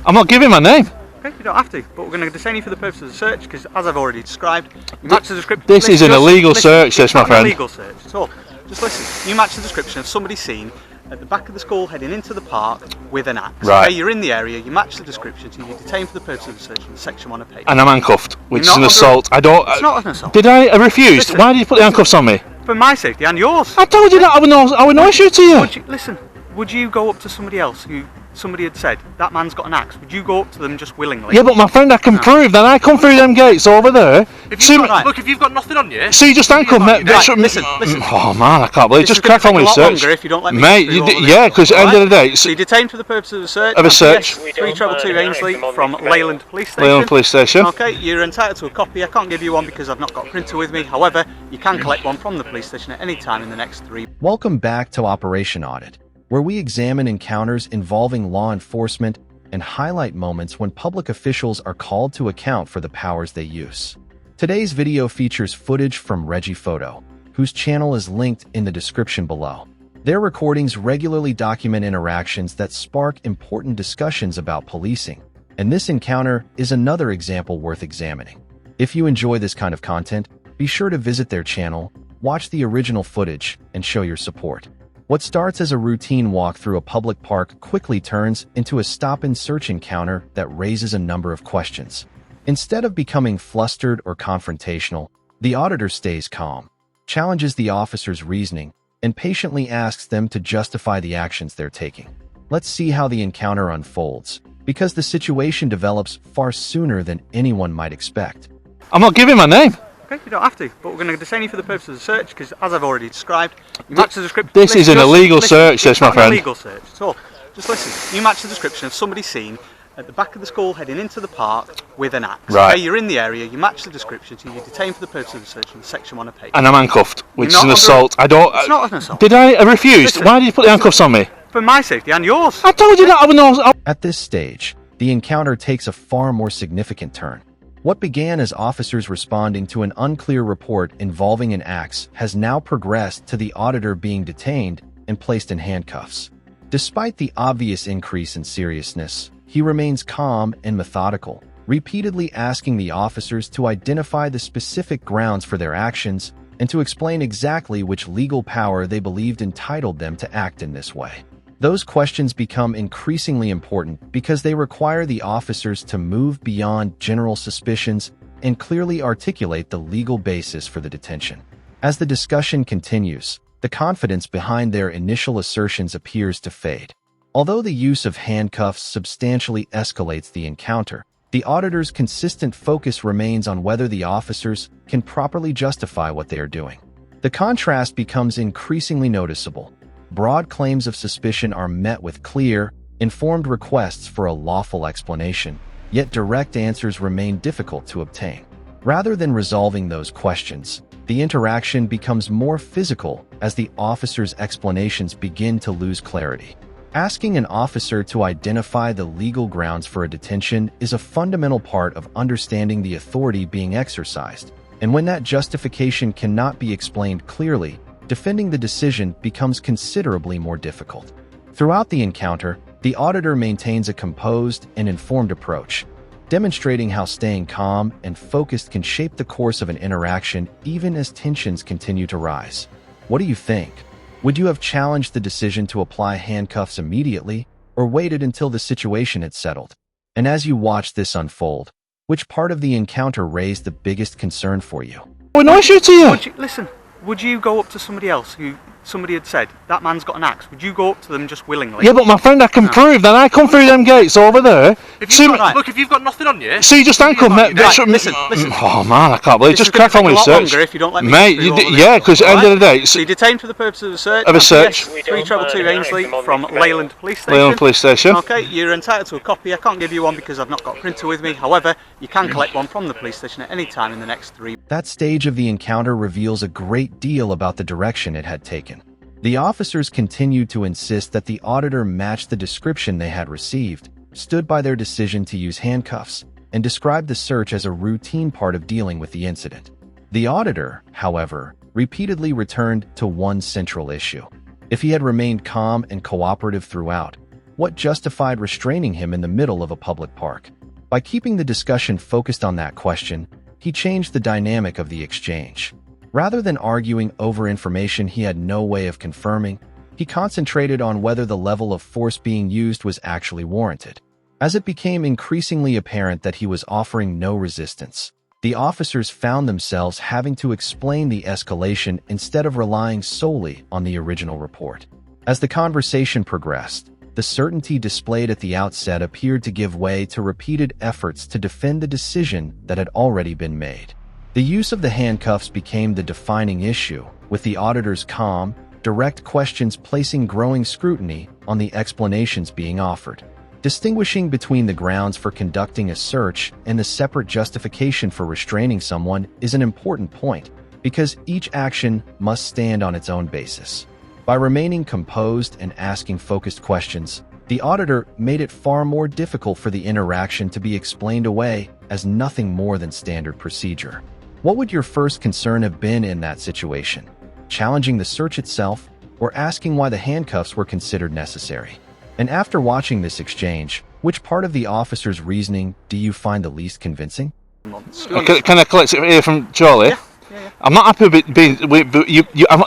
I'm not giving my name. Okay, you don't have to, but we're going to detain you for the purpose of the search because, as I've already described, you match the description. This is an illegal search, this, my friend. It's not an illegal search at all. Just listen. You match the description of somebody seen at the back of the school heading into the park with an axe. Right. Okay, you're in the area, you match the description, so you're detained for the purpose of the search in Section 1 of page. And I'm handcuffed, which is You're an not assault. under- I don't. It's not an assault. Did I refuse? Listen, Why did you put the handcuffs on me? For my safety and yours. I told you that I would no issue to you. Listen, would you go up to somebody else who somebody had said, that man's got an axe, would you go up to them just willingly? Yeah, but my friend, I can prove that I come through them gates over there. Look, if you've got nothing on you... So you just handcuffed me. Right, listen. Oh man, I can't believe it. Just crack on with the search. If you don't let me Mate, yeah, because at the end of the day... So you're detained for the purpose of the search. Of a search. 322 Ainsley from Leyland Police Station. Leyland Police Station. Okay, you're entitled to a copy. I can't give you one because I've not got a printer with me. However, you can collect one from the police station at any time in the next 3 weeks. Welcome back to Operation Audit, where we examine encounters involving law enforcement and highlight moments when public officials are called to account for the powers they use. Today's video features footage from Reggie Photo, whose channel is linked in the description below. Their recordings regularly document interactions that spark important discussions about policing, and this encounter is another example worth examining. If you enjoy this kind of content, be sure to visit their channel, watch the original footage, and show your support. What starts as a routine walk through a public park quickly turns into a stop-and-search encounter that raises a number of questions. Instead of becoming flustered or confrontational, the auditor stays calm, challenges the officer's reasoning, and patiently asks them to justify the actions they're taking. Let's see how the encounter unfolds, because the situation develops far sooner than anyone might expect. I'm not giving my name. Okay, you don't have to, but we're going to detain you for the purpose of the search because, as I've already described, you match the description. This is an illegal search, this, my friend. It's not an illegal search at all. Just listen. You match the description of somebody seen at the back of the school heading into the park with an axe. Right. Okay, you're in the area, you match the description, so you're detained for the purpose of the search in Section 1 of page. And I'm handcuffed, which is You're an not assault. I don't. It's not an assault. Did I refuse? Listen, Why did you put the handcuffs on me? For my safety and yours. I told you that I would no. At this stage, the encounter takes a far more significant turn. What began as officers responding to an unclear report involving an axe has now progressed to the auditor being detained and placed in handcuffs. Despite the obvious increase in seriousness, he remains calm and methodical, repeatedly asking the officers to identify the specific grounds for their actions and to explain exactly which legal power they believed entitled them to act in this way. Those questions become increasingly important because they require the officers to move beyond general suspicions and clearly articulate the legal basis for the detention. As the discussion continues, the confidence behind their initial assertions appears to fade. Although the use of handcuffs substantially escalates the encounter, the auditor's consistent focus remains on whether the officers can properly justify what they are doing. The contrast becomes increasingly noticeable. Broad claims of suspicion are met with clear, informed requests for a lawful explanation, yet direct answers remain difficult to obtain. Rather than resolving those questions, the interaction becomes more physical as the officer's explanations begin to lose clarity. Asking an officer to identify the legal grounds for a detention is a fundamental part of understanding the authority being exercised, and when that justification cannot be explained clearly, defending the decision becomes considerably more difficult. Throughout the encounter, the auditor maintains a composed and informed approach, demonstrating how staying calm and focused can shape the course of an interaction even as tensions continue to rise. What do you think? Would you have challenged the decision to apply handcuffs immediately, or waited until the situation had settled? And as you watch this unfold, which part of the encounter raised the biggest concern for you? Oh, no issue to you. Listen. Would you go up to somebody else who somebody had said, that man's got an axe, would you go up to them just willingly? Yeah, but my friend, I can prove that I come through them gates over there. Look, if you've got nothing on you... So you just handcuffed me. Listen. Oh man, I can't believe it. Just crack on with the search. If you don't let me Mate, yeah, because at the end of the day... So you're detained for the purpose of the search. Of a search. 322 Ainsley from Leyland Police Station. Leyland Police Station. Okay, you're entitled to a copy. I can't give you one because I've not got a printer with me. However, you can collect one from the police station at any time in the next 3 weeks. That stage of the encounter reveals a great deal about the direction it had taken. The officers continued to insist that the auditor match the description they had received, stood by their decision to use handcuffs, and described the search as a routine part of dealing with the incident. The auditor, however, repeatedly returned to one central issue. If he had remained calm and cooperative throughout, what justified restraining him in the middle of a public park. By keeping the discussion focused on that question, he changed the dynamic of the exchange. Rather than arguing over information he had no way of confirming, he concentrated on whether the level of force being used was actually warranted. As it became increasingly apparent that he was offering no resistance, the officers found themselves having to explain the escalation instead of relying solely on the original report. As the conversation progressed, the certainty displayed at the outset appeared to give way to repeated efforts to defend the decision that had already been made. The use of the handcuffs became the defining issue, with the auditor's calm, direct questions placing growing scrutiny on the explanations being offered. Distinguishing between the grounds for conducting a search and the separate justification for restraining someone is an important point, because each action must stand on its own basis. By remaining composed and asking focused questions, the auditor made it far more difficult for the interaction to be explained away as nothing more than standard procedure. What would your first concern have been in that situation? Challenging the search itself, or asking why the handcuffs were considered necessary? And after watching this exchange, which part of the officer's reasoning do you find the least convincing? Can I collect it here from Charlie? Yeah. I'm not happy with being.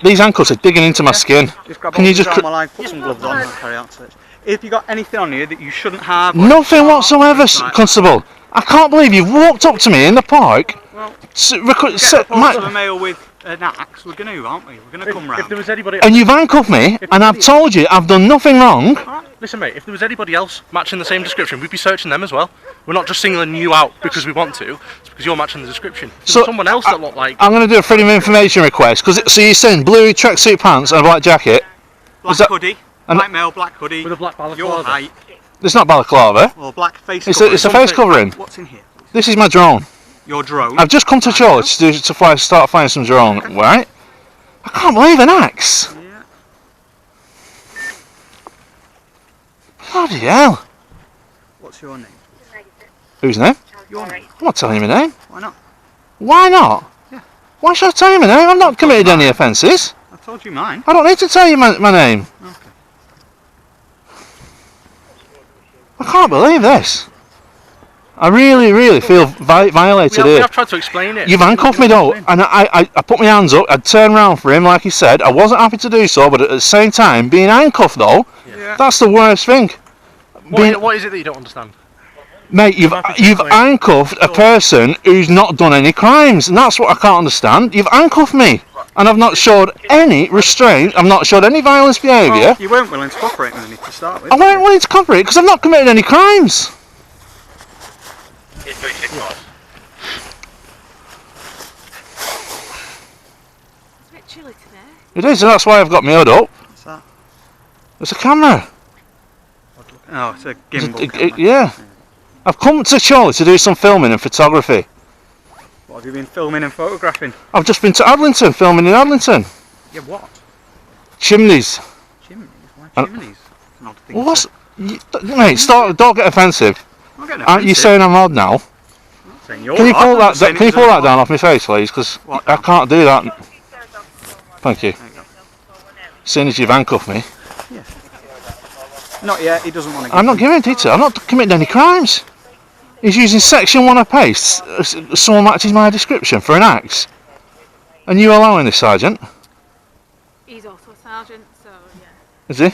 These handcuffs are digging into my skin. Can you just my line, put some gloves on and carry out search? If you got anything on here that you shouldn't have, nothing whatsoever, Constable. I can't believe you walked up to me in the park. Well, get a male with an axe. We're going to, aren't we? We're going to come round. If there was anybody, and you've handcuffed me, and I've told you I've done nothing wrong. Listen, mate. If there was anybody else matching the same description, we'd be searching them as well. We're not just singling you out because we want to. It's because you're matching the description. So someone else that looked like. I'm going to do a freedom of information request so you're saying blue tracksuit pants and a black jacket. Black hoodie. White male, black hoodie. With a black balaclava. Your height. It's not balaclava. Or black face covering. It's a face covering. What's in here? This is my drone. Your drone? I've just come to Charlie to start flying some drone, okay. Right? I can't believe an axe. Yeah. Bloody hell. What's your name? Whose name? Your name. I'm not telling you my name. Why not? Why not? Yeah. Why should I tell you my name? I've not committed any offences. I told you mine. I don't need to tell you my name. Okay. I can't believe this. I really feel violated here. We have tried to explain it. You've handcuffed me though, and I put my hands up, I'd turn around for him like he said. I wasn't happy to do so, but at the same time, being handcuffed though, that's the worst thing. What is it that you don't understand? Mate, you've handcuffed a person who's not done any crimes, and that's what I can't understand. You've handcuffed me, and I've not showed any restraint, I've not showed any violence behaviour. Well, you weren't willing to cooperate with me to start with. I weren't willing to cooperate because I've not committed any crimes. It's a bit chilly today. It is, and that's why I've got my hood up. What's that? It's a camera. Oh, it's a gimbal camera. Yeah. I've come to Charlie to do some filming and photography. What have you been filming and photographing? I've just been to Adlington, filming in Adlington. Yeah, what? Chimneys. Chimneys? Why chimneys? It's an odd thing What's... to say. Mate, don't get offensive. I'm getting Aren't you offensive. saying I'm odd now? I'm not saying you're Can you odd, pull I'm not that? saying Can you it pull was that a- down off my face, please? Because What I down? can't do that. Thank you. There you go. Seeing as you've handcuffed me, Not yet, he doesn't want to I'm not giving detail. I'm not committing any crimes. He's using section 1 of PACE. Someone matches my description for an axe. And you allowing this, Sergeant? He's also a sergeant, so yeah. Is he?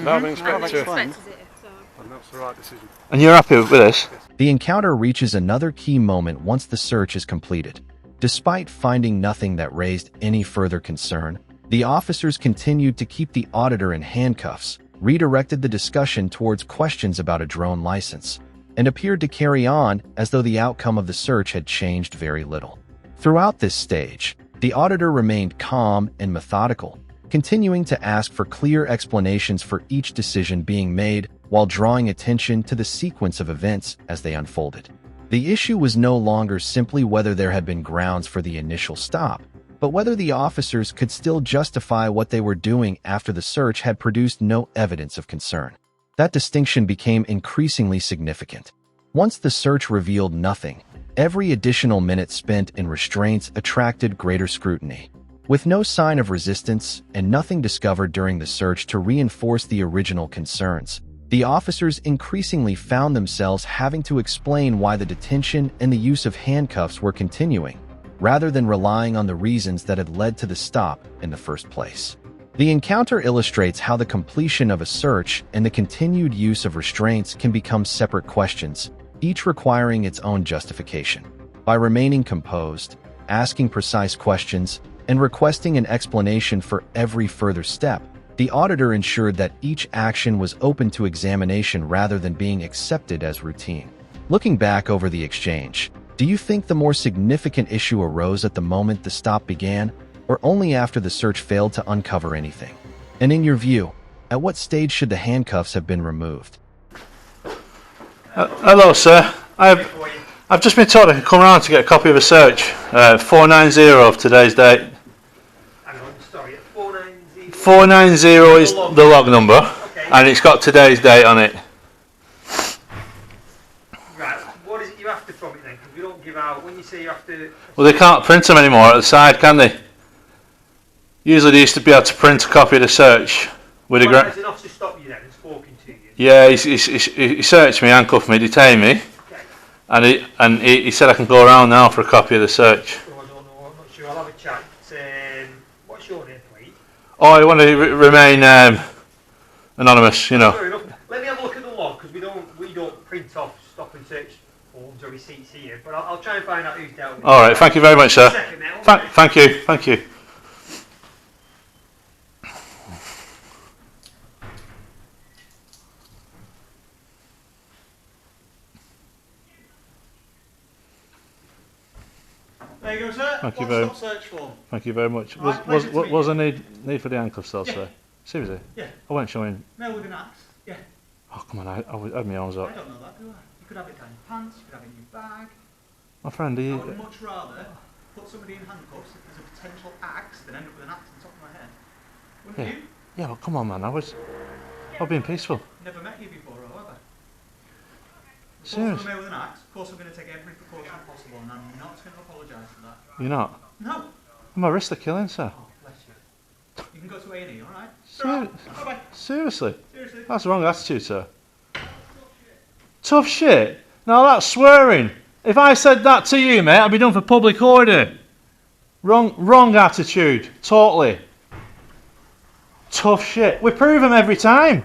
No, I'm inspector. Inspector's here, so. And that's the right decision. And you're happy with this? The encounter reaches another key moment once the search is completed. Despite finding nothing that raised any further concern, the officers continued to keep the auditor in handcuffs, redirected the discussion towards questions about a drone license, and appeared to carry on as though the outcome of the search had changed very little. Throughout this stage, the auditor remained calm and methodical, continuing to ask for clear explanations for each decision being made while drawing attention to the sequence of events as they unfolded. The issue was no longer simply whether there had been grounds for the initial stop, but whether the officers could still justify what they were doing after the search had produced no evidence of concern. That distinction became increasingly significant. Once the search revealed nothing, every additional minute spent in restraints attracted greater scrutiny. With no sign of resistance and nothing discovered during the search to reinforce the original concerns, The officers increasingly found themselves having to explain why the detention and the use of handcuffs were continuing, rather than relying on the reasons that had led to the stop in the first place. The encounter illustrates how the completion of a search and the continued use of restraints can become separate questions, each requiring its own justification. By remaining composed, asking precise questions, and requesting an explanation for every further step, the auditor ensured that each action was open to examination rather than being accepted as routine. Looking back over the exchange, do you think the more significant issue arose at the moment the stop began, or only after the search failed to uncover anything? And in your view, at what stage should the handcuffs have been removed? Hello, sir. I've just been told I can come around to get a copy of a search. 490 of today's date. Hang on, sorry, 490. 490 is the log number, Okay. and it's got today's date on it. Right, what is it you after from it then? Because we don't give out, when you say you have to... Well, they can't print them anymore at the side, can they? Usually they used to be able to print a copy of the search with a Has an officer stopped you then and spoken to you? Yeah, he searched me, handcuffed me, detained me, Okay. and he said I can go around now for a copy of the search. So I don't know, I'm not sure, I'll have a chat. What's your name, please? Oh, I want to remain anonymous, you know. Fair enough. Let me have a look at the log, because we don't print off stop and search forms or receipts here, but I'll try and find out who's dealt with it. Alright, thank you very much, sir. Second now. Thank you. There you go, sir. Thank you One very- stop search form. Thank you very much. Right, pleasure to meet Was there need for the handcuffs though, Yeah. sir? Seriously? Yeah. I weren't showing... Mail with an axe. Yeah. Oh, come on, I had my arms I up. don't know that, do I? You could have it down your pants, you could have it in your bag. My friend, I would much rather put somebody in handcuffs if there's a potential axe than end up with an axe on top of my head. Wouldn't you? Yeah, well, come on, man. I've been peaceful. Never met you before, however. Serious? Mail with an axe. Of course, I'm going to take every precaution possible, and I'm not going to apologise for that. You're not? No. I'm at risk of killing, sir. Oh, bless you. You can go to A&E, all right? Bye-bye. Seriously? Seriously. That's the wrong attitude, sir. Tough shit? Now that's swearing. If I said that to you, mate, I'd be done for public order. Wrong attitude. Totally. Tough shit. We prove them every time.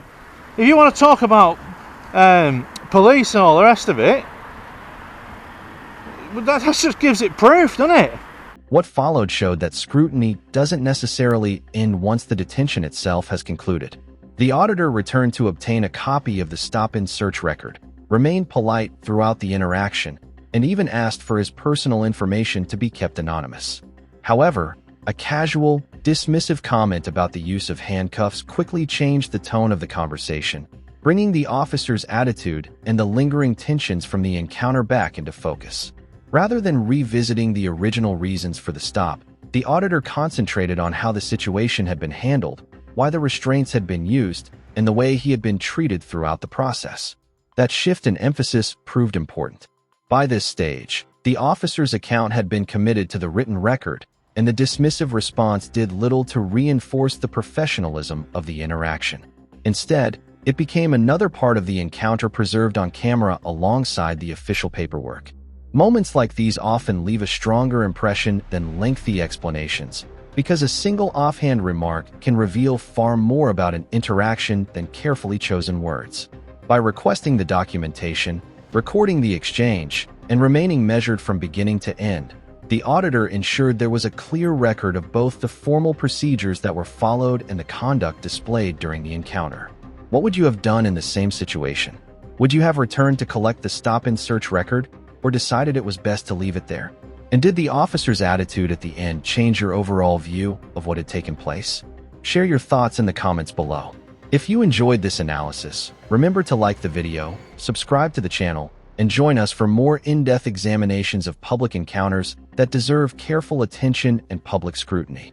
If you want to talk about police and all the rest of it, that just gives it proof, doesn't it? What followed showed that scrutiny doesn't necessarily end once the detention itself has concluded. The auditor returned to obtain a copy of the stop-in search record, remained polite throughout the interaction, and even asked for his personal information to be kept anonymous. However, a casual, dismissive comment about the use of handcuffs quickly changed the tone of the conversation, bringing the officer's attitude and the lingering tensions from the encounter back into focus. Rather than revisiting the original reasons for the stop, the auditor concentrated on how the situation had been handled, why the restraints had been used, and the way he had been treated throughout the process. That shift in emphasis proved important. By this stage, the officer's account had been committed to the written record, and the dismissive response did little to reinforce the professionalism of the interaction. Instead, it became another part of the encounter preserved on camera alongside the official paperwork. Moments like these often leave a stronger impression than lengthy explanations, because a single offhand remark can reveal far more about an interaction than carefully chosen words. By requesting the documentation, recording the exchange, and remaining measured from beginning to end, the auditor ensured there was a clear record of both the formal procedures that were followed and the conduct displayed during the encounter. What would you have done in the same situation? Would you have returned to collect the stop-in search record, or decided it was best to leave it there? And did the officer's attitude at the end change your overall view of what had taken place? Share your thoughts in the comments below. If you enjoyed this analysis, remember to like the video, subscribe to the channel, and join us for more in-depth examinations of public encounters that deserve careful attention and public scrutiny.